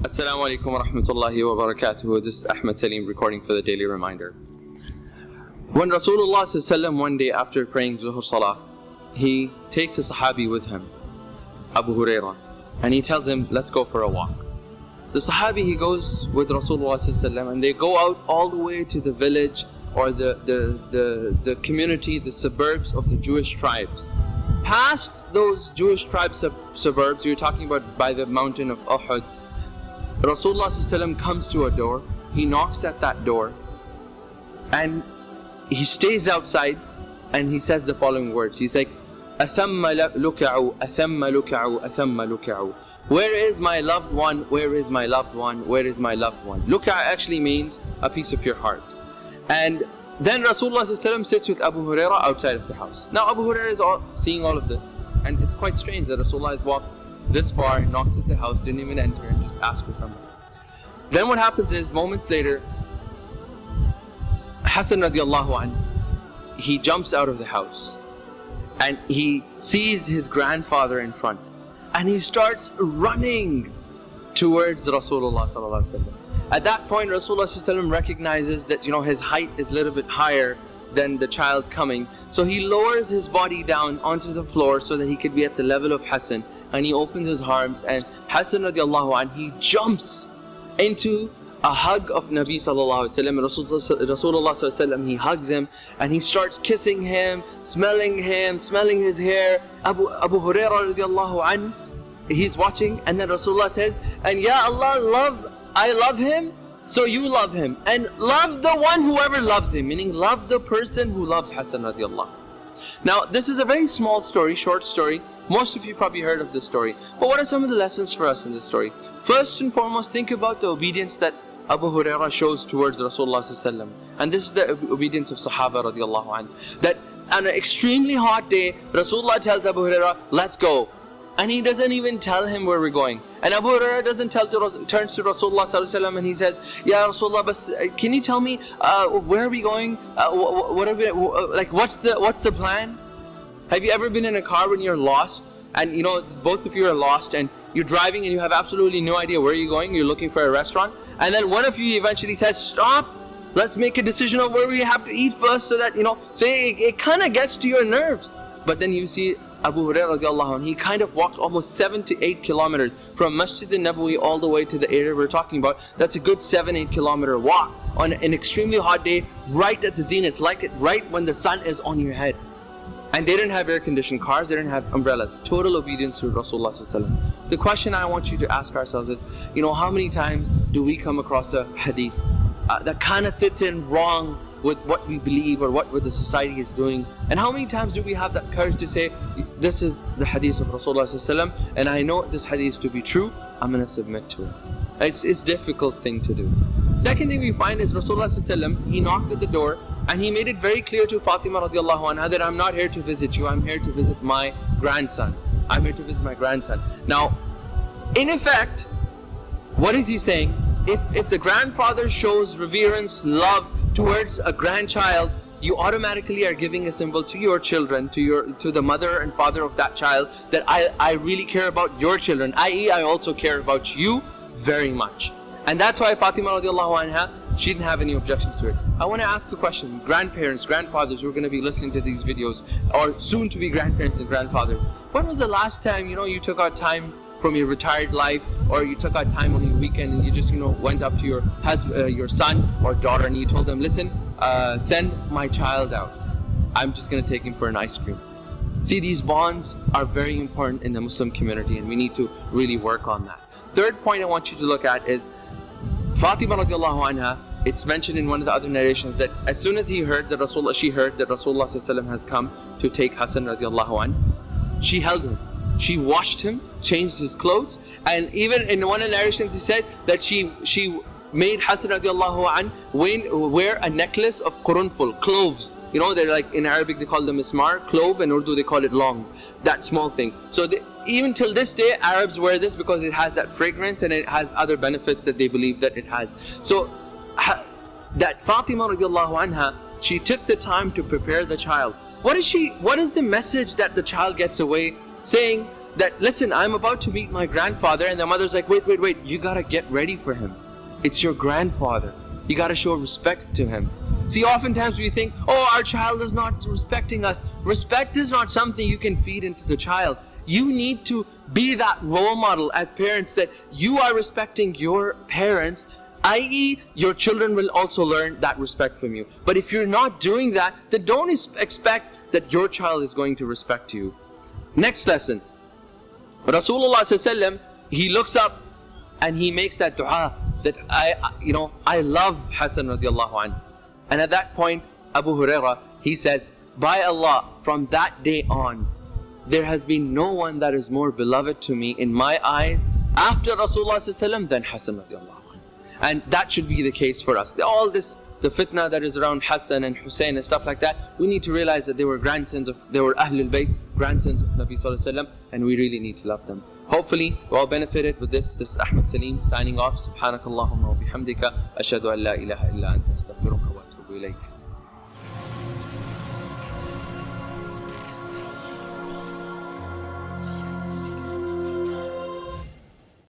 Assalaamu Alaikum Rahmatullahi wa Barakaathuhu. This is Ahmed Saleem recording for the daily reminder. When Rasoolullah one day after praying zuhr salah, he takes a sahabi with him, Abu Hurairah, and he tells him, let's go for a walk. The sahabi, he goes with Rasulullah and they go out all the way to the village or the community, the suburbs of the Jewish tribes. Past those Jewish tribes suburbs, you're talking about by the mountain of Uhud, Rasulullah comes to a door, he knocks at that door and he stays outside and he says the following words. He's like, أَثَمَّ لُكَعُ أَثَمَّ لُكَعُ أَثَمَّ لُكَعُ. Where is my loved one? Where is my loved one? Where is my loved one? Luka actually means a piece of your heart. And then Rasulullah sits with Abu Hurairah outside of the house. Now Abu Hurairah is seeing all of this, and it's quite strange that Rasulullah has walked this far, knocks at the house, didn't even enter, and just asked for somebody. Then what happens is, moments later, Hassan radiallahu anhu, he jumps out of the house and he sees his grandfather in front and he starts running towards Rasulullah sallallahu alaihi wasallam. At that point, Rasulullah sallallahu alaihi wasallam recognizes that his height is a little bit higher than the child coming, so he lowers his body down onto the floor so that he could be at the level of Hassan, and he opens his arms, and Hassan radiallahu anhu, he jumps into a hug of Nabi sallallahu alaihi wasallam. Rasulullah sallallahu alaihi wasallam, he hugs him and he starts kissing him, smelling his hair. Abu Hurairah radiallahu anhu, he's watching, and then Rasulullah says, and Ya Allah, I love him, so you love him, and love the one whoever loves him, meaning love the person who loves Hassan radiallahu. Now this is a very small story, short story. Most of you probably heard of this story, but what are some of the lessons for us in this story? First and foremost, think about the obedience that Abu Hurairah shows towards Rasulullah, and this is the obedience of Sahaba radiallahu anhu. That on an extremely hot day, Rasulullah tells Abu Hurairah, let's go, and he doesn't even tell him where we're going. And Abu Hurairah doesn't turns to Rasulullah and he says, Ya Rasulullah, can you tell me where are we going? What's the plan? Have you ever been in a car when you're lost, and both of you are lost, and you're driving and you have absolutely no idea where you're going, you're looking for a restaurant, and then one of you eventually says, stop, let's make a decision of where we have to eat first, so that so it kind of gets to your nerves. But then you see Abu Hurairah radiallahu anhu, he kind of walked almost 7 to 8 kilometers from Masjid al-Nabawi all the way to the area we're talking about. That's a good 7-8 kilometer walk on an extremely hot day, right at the zenith, right when the sun is on your head. And they didn't have air-conditioned cars, they didn't have umbrellas. Total obedience to Rasulullah. The question I want you to ask ourselves is, how many times do we come across a hadith that kind of sits in wrong with what we believe or what the society is doing? And how many times do we have that courage to say, this is the hadith of Rasulullah, and I know this hadith to be true, I'm going to submit to it. It's a difficult thing to do. Second thing we find is Rasulullah, he knocked at the door and he made it very clear to Fatima radiallahu anha that I'm not here to visit you, I'm here to visit my grandson. I'm here to visit my grandson. Now, in effect, what is he saying? If the grandfather shows reverence, love towards a grandchild, you automatically are giving a symbol to your children, to the mother and father of that child, that I really care about your children, i.e. I also care about you very much. And that's why Fatima radiallahu anha, she didn't have any objections to it. I want to ask a question. Grandparents, grandfathers who are going to be listening to these videos, or soon to be grandparents and grandfathers, when was the last time you took out time from your retired life, or you took out time on your weekend and you just went up to your son or daughter and you told them, listen, send my child out, I'm just going to take him for an ice cream? See, these bonds are very important in the Muslim community, and we need to really work on that. Third point I want you to look at is Fatima radiallahu anha. It's mentioned in one of the other narrations that as soon as she heard that Rasulullah has come to take Hassan radiallahu anhu, she held him, she washed him, changed his clothes, and even in one of the narrations he said that she made Hassan radiallahu anhu wear a necklace of qurunful, cloves. They're like, in Arabic they call them ismar, clove, in Urdu they call it long, that small thing. So even till this day, Arabs wear this because it has that fragrance and it has other benefits that they believe that it has. So that Fatima radiallahu anha, she took the time to prepare the child. What is the message that the child gets away saying? that, listen, I'm about to meet my grandfather, and the mother's like, wait, you gotta get ready for him. It's your grandfather. You gotta show respect to him. See, oftentimes we think, oh, our child is not respecting us. Respect is not something you can feed into the child. You need to be that role model as parents, that you are respecting your parents, i.e. your children will also learn that respect from you. But if you're not doing that, then don't expect that your child is going to respect you. Next lesson. Rasoolullah, he looks up and he makes that dua that I love Hassan radiallahu anhu. And at that point, Abu Hurairah, he says, by Allah, from that day on, there has been no one that is more beloved to me in my eyes after Rasulullah than Hassan radiallahu anhu. And that should be the case for us. All this, the fitna that is around Hassan and Hussein and stuff like that, we need to realize that they were Ahlul Bayt, grandsons of Nabi sallallahu alaihi wasallam, and we really need to love them. Hopefully, we all benefited with this. This is Ahmed Saleem signing off. Subhanakallahumma wa bihamdika. Ashhadu an la ilaha illa anta astaghfiruka wa atubu ilayk.